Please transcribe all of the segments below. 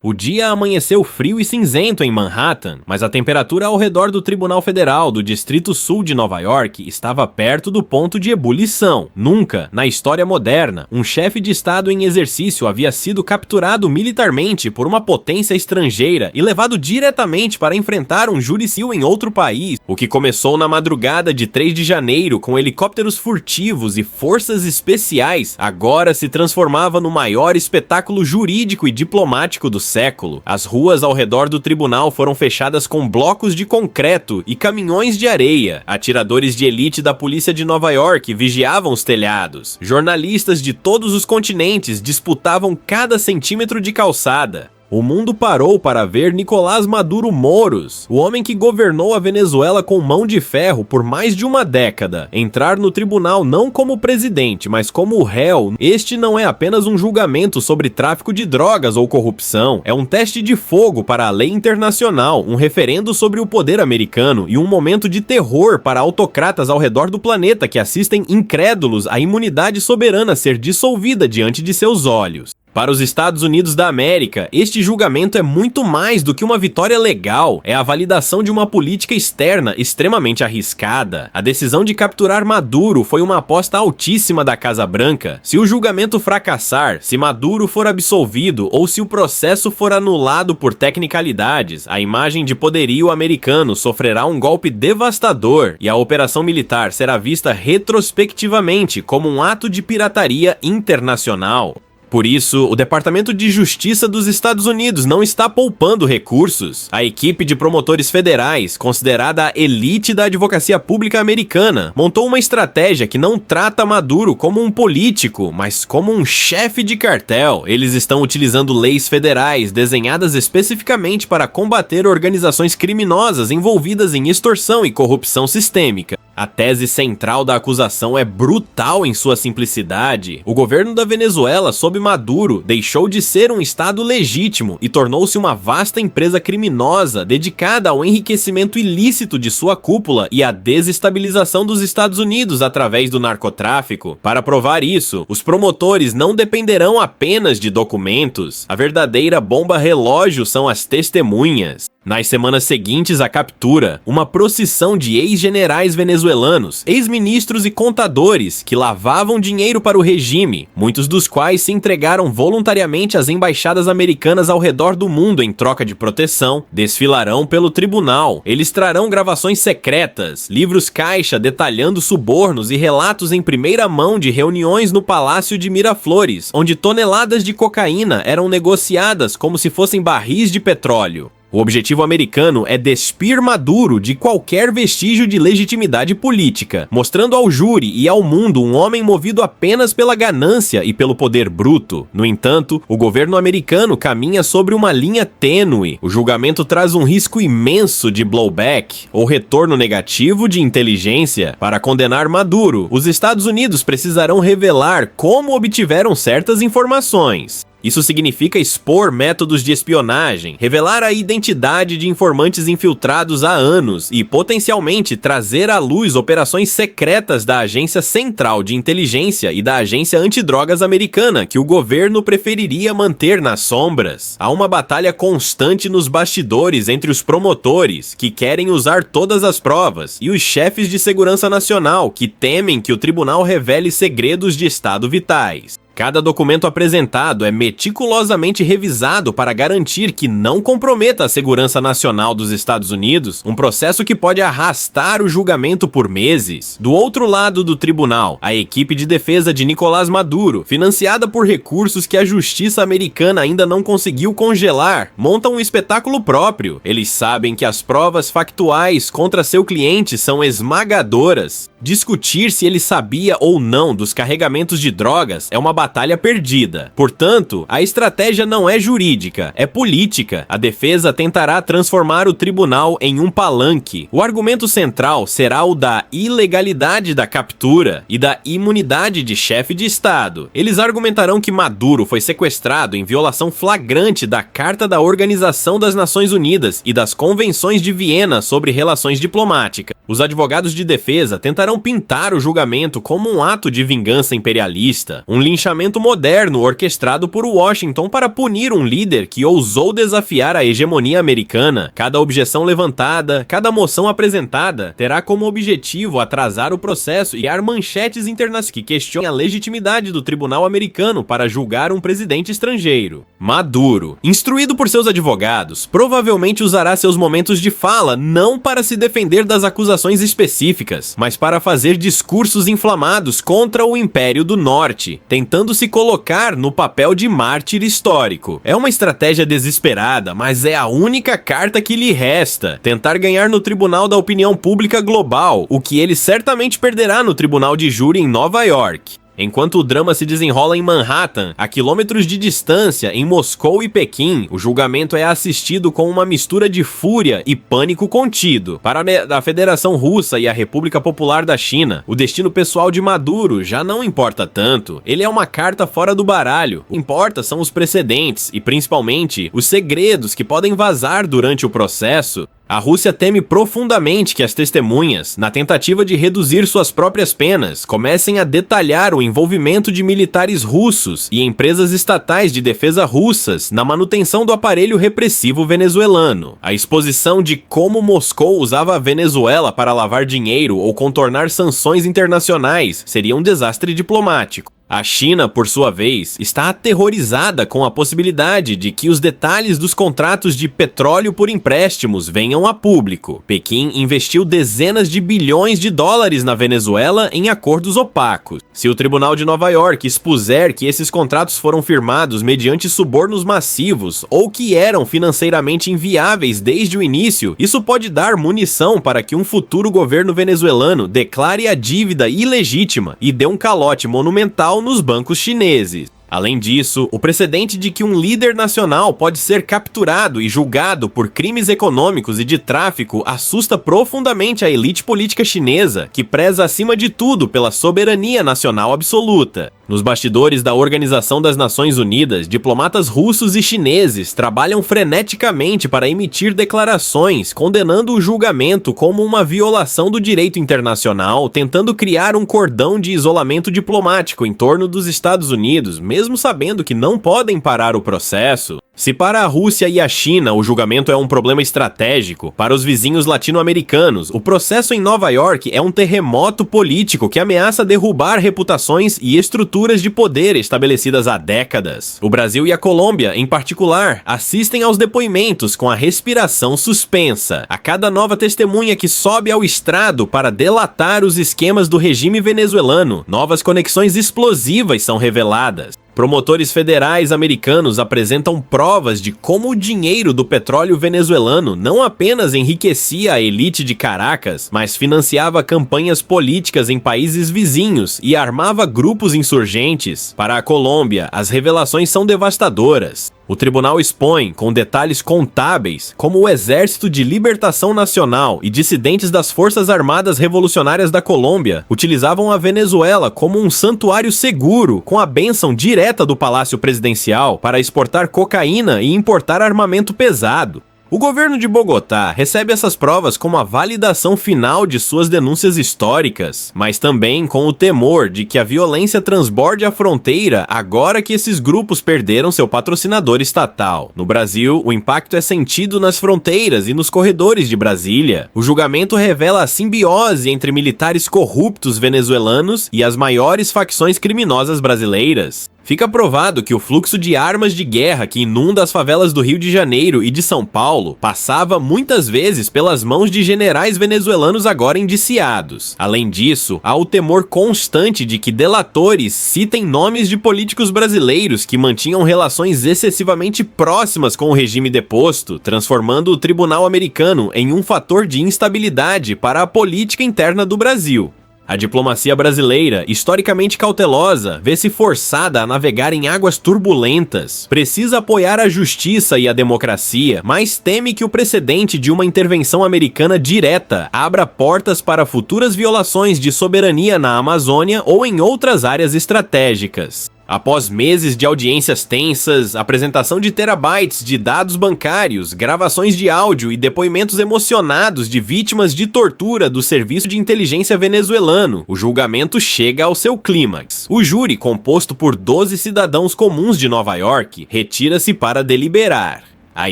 O dia amanheceu frio e cinzento em Manhattan, mas a temperatura ao redor do Tribunal Federal do Distrito Sul de Nova York estava perto do ponto de ebulição. Nunca, na história moderna, um chefe de Estado em exercício havia sido capturado militarmente por uma potência estrangeira e levado diretamente para enfrentar um júri-civil em outro país, o que começou na madrugada de 3 de janeiro com helicópteros furtivos e forças especiais, agora se transformava no maior espetáculo jurídico e diplomático do século. As ruas ao redor do tribunal foram fechadas com blocos de concreto e caminhões de areia. Atiradores de elite da polícia de Nova York vigiavam os telhados. Jornalistas de todos os continentes disputavam cada centímetro de calçada. O mundo parou para ver Nicolás Maduro Moros, o homem que governou a Venezuela com mão de ferro por mais de uma década, entrar no tribunal não como presidente, mas como réu. Este não é apenas um julgamento sobre tráfico de drogas ou corrupção, é um teste de fogo para a lei internacional, um referendo sobre o poder americano e um momento de terror para autocratas ao redor do planeta que assistem incrédulos à imunidade soberana ser dissolvida diante de seus olhos. Para os Estados Unidos da América, este julgamento é muito mais do que uma vitória legal, é a validação de uma política externa extremamente arriscada. A decisão de capturar Maduro foi uma aposta altíssima da Casa Branca. Se o julgamento fracassar, se Maduro for absolvido ou se o processo for anulado por tecnicalidades, a imagem de poderio americano sofrerá um golpe devastador e a operação militar será vista retrospectivamente como um ato de pirataria internacional. Por isso, o Departamento de Justiça dos Estados Unidos não está poupando recursos. A equipe de promotores federais, considerada a elite da advocacia pública americana, montou uma estratégia que não trata Maduro como um político, mas como um chefe de cartel. Eles estão utilizando leis federais desenhadas especificamente para combater organizações criminosas envolvidas em extorsão e corrupção sistêmica. A tese central da acusação é brutal em sua simplicidade. O governo da Venezuela, sob Maduro, deixou de ser um estado legítimo e tornou-se uma vasta empresa criminosa dedicada ao enriquecimento ilícito de sua cúpula e à desestabilização dos Estados Unidos através do narcotráfico. Para provar isso, os promotores não dependerão apenas de documentos. A verdadeira bomba relógio são as testemunhas. Nas semanas seguintes à captura, uma procissão de ex-generais venezuelanos, ex-ministros e contadores que lavavam dinheiro para o regime, muitos dos quais se entregaram voluntariamente às embaixadas americanas ao redor do mundo em troca de proteção, desfilarão pelo tribunal. Eles trarão gravações secretas, livros-caixa detalhando subornos e relatos em primeira mão de reuniões no Palácio de Miraflores, onde toneladas de cocaína eram negociadas como se fossem barris de petróleo. O objetivo americano é despir Maduro de qualquer vestígio de legitimidade política, mostrando ao júri e ao mundo um homem movido apenas pela ganância e pelo poder bruto. No entanto, o governo americano caminha sobre uma linha tênue. O julgamento traz um risco imenso de blowback, ou retorno negativo de inteligência. Para condenar Maduro, os Estados Unidos precisarão revelar como obtiveram certas informações. Isso significa expor métodos de espionagem, revelar a identidade de informantes infiltrados há anos e, potencialmente, trazer à luz operações secretas da Agência Central de Inteligência e da Agência Antidrogas Americana que o governo preferiria manter nas sombras. Há uma batalha constante nos bastidores entre os promotores, que querem usar todas as provas, e os chefes de segurança nacional, que temem que o tribunal revele segredos de Estado vitais. Cada documento apresentado é meticulosamente revisado para garantir que não comprometa a segurança nacional dos Estados Unidos, um processo que pode arrastar o julgamento por meses. Do outro lado do tribunal, a equipe de defesa de Nicolás Maduro, financiada por recursos que a justiça americana ainda não conseguiu congelar, monta um espetáculo próprio. Eles sabem que as provas factuais contra seu cliente são esmagadoras. Discutir se ele sabia ou não dos carregamentos de drogas é uma batalha perdida. Portanto, a estratégia não é jurídica, é política. A defesa tentará transformar o tribunal em um palanque. O argumento central será o da ilegalidade da captura e da imunidade de chefe de Estado. Eles argumentarão que Maduro foi sequestrado em violação flagrante da Carta da Organização das Nações Unidas e das Convenções de Viena sobre Relações Diplomáticas. Os advogados de defesa tentarão pintar o julgamento como um ato de vingança imperialista, um linchamento julgamento moderno orquestrado por Washington para punir um líder que ousou desafiar a hegemonia americana. Cada objeção levantada, cada moção apresentada, terá como objetivo atrasar o processo e criar manchetes internacionais que questionem a legitimidade do tribunal americano para julgar um presidente estrangeiro. Maduro, instruído por seus advogados, provavelmente usará seus momentos de fala não para se defender das acusações específicas, mas para fazer discursos inflamados contra o Império do Norte, tentando se colocar no papel de mártir histórico. É uma estratégia desesperada, mas é a única carta que lhe resta. Tentar ganhar no Tribunal da Opinião Pública Global, o que ele certamente perderá no Tribunal de Júri em Nova York. Enquanto o drama se desenrola em Manhattan, a quilômetros de distância, em Moscou e Pequim, o julgamento é assistido com uma mistura de fúria e pânico contido. Para a Federação Russa e a República Popular da China, o destino pessoal de Maduro já não importa tanto. Ele é uma carta fora do baralho. O que importa são os precedentes e, principalmente, os segredos que podem vazar durante o processo. A Rússia teme profundamente que as testemunhas, na tentativa de reduzir suas próprias penas, comecem a detalhar o envolvimento de militares russos e empresas estatais de defesa russas na manutenção do aparelho repressivo venezuelano. A exposição de como Moscou usava a Venezuela para lavar dinheiro ou contornar sanções internacionais seria um desastre diplomático. A China, por sua vez, está aterrorizada com a possibilidade de que os detalhes dos contratos de petróleo por empréstimos venham a público. Pequim investiu dezenas de bilhões de dólares na Venezuela em acordos opacos. Se o Tribunal de Nova York expuser que esses contratos foram firmados mediante subornos massivos ou que eram financeiramente inviáveis desde o início, isso pode dar munição para que um futuro governo venezuelano declare a dívida ilegítima e dê um calote monumental nos bancos chineses. Além disso, o precedente de que um líder nacional pode ser capturado e julgado por crimes econômicos e de tráfico assusta profundamente a elite política chinesa, que preza acima de tudo pela soberania nacional absoluta. Nos bastidores da Organização das Nações Unidas, diplomatas russos e chineses trabalham freneticamente para emitir declarações condenando o julgamento como uma violação do direito internacional, tentando criar um cordão de isolamento diplomático em torno dos Estados Unidos, mesmo sabendo que não podem parar o processo. Se para a Rússia e a China o julgamento é um problema estratégico, para os vizinhos latino-americanos, o processo em Nova York é um terremoto político que ameaça derrubar reputações e estruturas de poder estabelecidas há décadas. O Brasil e a Colômbia, em particular, assistem aos depoimentos com a respiração suspensa. A cada nova testemunha que sobe ao estrado para delatar os esquemas do regime venezuelano, novas conexões explosivas são reveladas. Promotores federais americanos apresentam provas de como o dinheiro do petróleo venezuelano não apenas enriquecia a elite de Caracas, mas financiava campanhas políticas em países vizinhos e armava grupos insurgentes. Para a Colômbia, as revelações são devastadoras. O tribunal expõe, com detalhes contábeis, como o Exército de Libertação Nacional e dissidentes das Forças Armadas Revolucionárias da Colômbia utilizavam a Venezuela como um santuário seguro, com a bênção direta do Palácio Presidencial para exportar cocaína e importar armamento pesado. O governo de Bogotá recebe essas provas como a validação final de suas denúncias históricas, mas também com o temor de que a violência transborde a fronteira agora que esses grupos perderam seu patrocinador estatal. No Brasil, o impacto é sentido nas fronteiras e nos corredores de Brasília. O julgamento revela a simbiose entre militares corruptos venezuelanos e as maiores facções criminosas brasileiras. Fica provado que o fluxo de armas de guerra que inunda as favelas do Rio de Janeiro e de São Paulo passava muitas vezes pelas mãos de generais venezuelanos agora indiciados. Além disso, há o temor constante de que delatores citem nomes de políticos brasileiros que mantinham relações excessivamente próximas com o regime deposto, transformando o tribunal americano em um fator de instabilidade para a política interna do Brasil. A diplomacia brasileira, historicamente cautelosa, vê-se forçada a navegar em águas turbulentas. Precisa apoiar a justiça e a democracia, mas teme que o precedente de uma intervenção americana direta abra portas para futuras violações de soberania na Amazônia ou em outras áreas estratégicas. Após meses de audiências tensas, apresentação de terabytes de dados bancários, gravações de áudio e depoimentos emocionados de vítimas de tortura do Serviço de Inteligência venezuelano, o julgamento chega ao seu clímax. O júri, composto por 12 cidadãos comuns de Nova York, retira-se para deliberar. A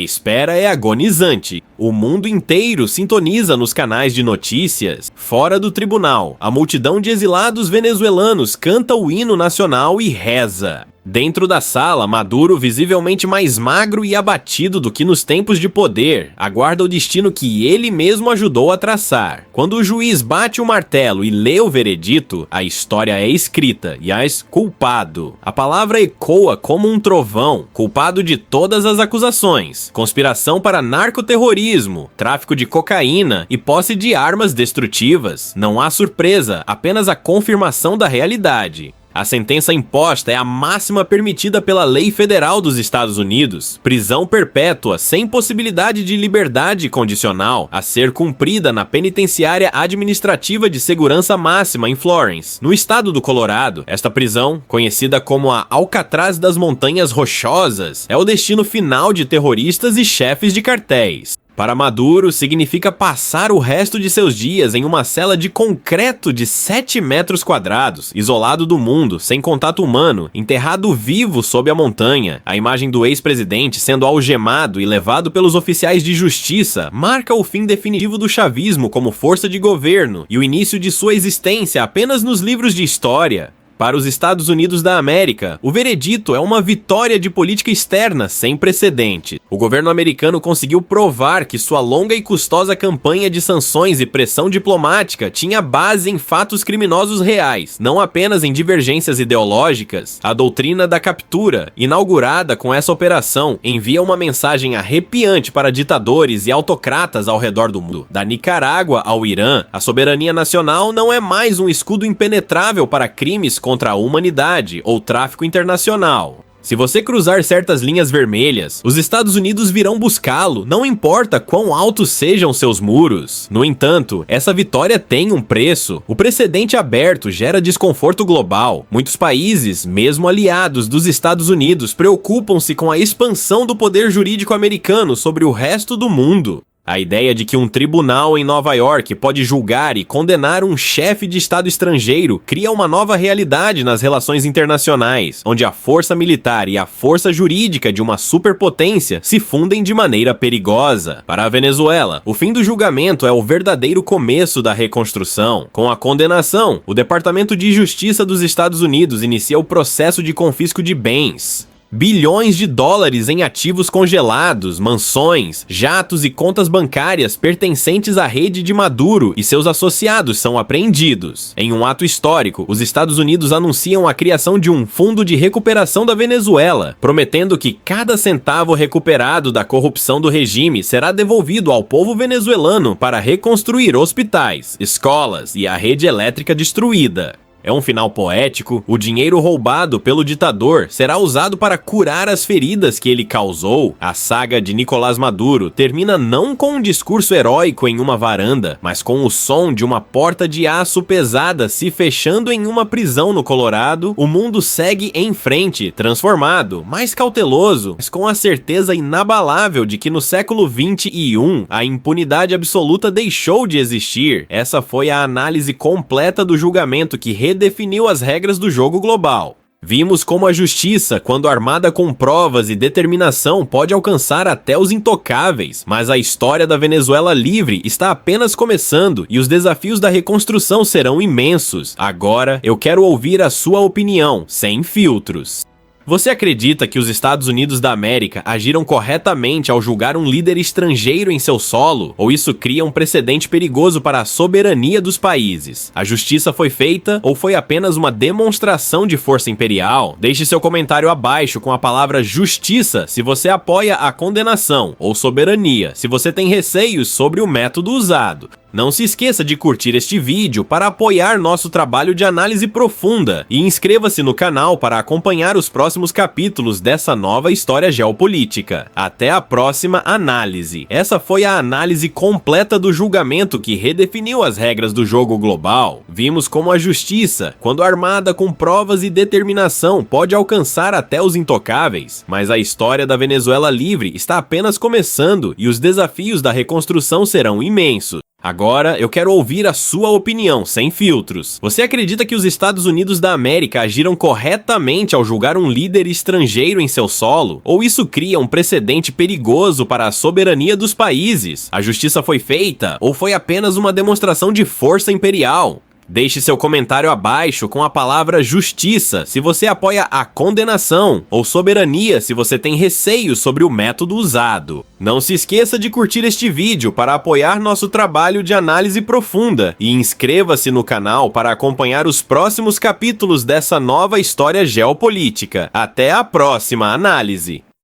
espera é agonizante. O mundo inteiro sintoniza nos canais de notícias. Fora do tribunal, a multidão de exilados venezuelanos canta o hino nacional e reza. Dentro da sala, Maduro, visivelmente mais magro e abatido do que nos tempos de poder, aguarda o destino que ele mesmo ajudou a traçar. Quando o juiz bate o martelo e lê o veredito, a história é escrita e as culpado. A palavra ecoa como um trovão, culpado de todas as acusações: conspiração para narcoterrorismo, tráfico de cocaína e posse de armas destrutivas. Não há surpresa, apenas a confirmação da realidade. A sentença imposta é a máxima permitida pela lei federal dos Estados Unidos: prisão perpétua sem possibilidade de liberdade condicional, a ser cumprida na penitenciária administrativa de segurança máxima em Florence, no estado do Colorado. Esta prisão, conhecida como a Alcatraz das Montanhas Rochosas, é o destino final de terroristas e chefes de cartéis. Para Maduro, significa passar o resto de seus dias em uma cela de concreto de 7 metros quadrados, isolado do mundo, sem contato humano, enterrado vivo sob a montanha. A imagem do ex-presidente sendo algemado e levado pelos oficiais de justiça marca o fim definitivo do chavismo como força de governo e o início de sua existência apenas nos livros de história. Para os Estados Unidos da América, o veredito é uma vitória de política externa sem precedente. O governo americano conseguiu provar que sua longa e custosa campanha de sanções e pressão diplomática tinha base em fatos criminosos reais, não apenas em divergências ideológicas. A doutrina da captura, inaugurada com essa operação, envia uma mensagem arrepiante para ditadores e autocratas ao redor do mundo. Da Nicarágua ao Irã, a soberania nacional não é mais um escudo impenetrável para crimes contra a humanidade ou tráfico internacional. Se você cruzar certas linhas vermelhas, os Estados Unidos virão buscá-lo, não importa quão altos sejam seus muros. No entanto, essa vitória tem um preço. O precedente aberto gera desconforto global. Muitos países, mesmo aliados dos Estados Unidos, preocupam-se com a expansão do poder jurídico americano sobre o resto do mundo. A ideia de que um tribunal em Nova York pode julgar e condenar um chefe de estado estrangeiro cria uma nova realidade nas relações internacionais, onde a força militar e a força jurídica de uma superpotência se fundem de maneira perigosa. Para a Venezuela, o fim do julgamento é o verdadeiro começo da reconstrução. Com a condenação, o Departamento de Justiça dos Estados Unidos inicia o processo de confisco de bens. Bilhões de dólares em ativos congelados, mansões, jatos e contas bancárias pertencentes à rede de Maduro e seus associados são apreendidos. Em um ato histórico, os Estados Unidos anunciam a criação de um fundo de recuperação da Venezuela, prometendo que cada centavo recuperado da corrupção do regime será devolvido ao povo venezuelano para reconstruir hospitais, escolas e a rede elétrica destruída. É um final poético. O dinheiro roubado pelo ditador será usado para curar as feridas que ele causou. A saga de Nicolás Maduro termina não com um discurso heróico em uma varanda, mas com o som de uma porta de aço pesada se fechando em uma prisão no Colorado. O mundo segue em frente, transformado, mais cauteloso, mas com a certeza inabalável de que no século XXI a impunidade absoluta deixou de existir. Essa foi a análise completa do julgamento que redefiniu as regras do jogo global. Vimos como a justiça, quando armada com provas e determinação, pode alcançar até os intocáveis, mas a história da Venezuela livre está apenas começando e os desafios da reconstrução serão imensos. Agora, eu quero ouvir a sua opinião, sem filtros. Você acredita que os Estados Unidos da América agiram corretamente ao julgar um líder estrangeiro em seu solo? Ou isso cria um precedente perigoso para a soberania dos países? A justiça foi feita ou foi apenas uma demonstração de força imperial? Deixe seu comentário abaixo com a palavra justiça se você apoia a condenação, ou soberania se você tem receios sobre o método usado. Não se esqueça de curtir este vídeo para apoiar nosso trabalho de análise profunda e inscreva-se no canal para acompanhar os próximos capítulos dessa nova história geopolítica. Até a próxima análise. Essa foi a análise completa do julgamento que redefiniu as regras do jogo global. Vimos como a justiça, quando armada com provas e determinação, pode alcançar até os intocáveis. Mas a história da Venezuela livre está apenas começando e os desafios da reconstrução serão imensos. Agora, eu quero ouvir a sua opinião, sem filtros. Você acredita que os Estados Unidos da América agiram corretamente ao julgar um líder estrangeiro em seu solo? Ou isso cria um precedente perigoso para a soberania dos países? A justiça foi feita? Ou foi apenas uma demonstração de força imperial? Deixe seu comentário abaixo com a palavra justiça se você apoia a condenação, ou soberania se você tem receios sobre o método usado. Não se esqueça de curtir este vídeo para apoiar nosso trabalho de análise profunda e inscreva-se no canal para acompanhar os próximos capítulos dessa nova história geopolítica. Até a próxima análise!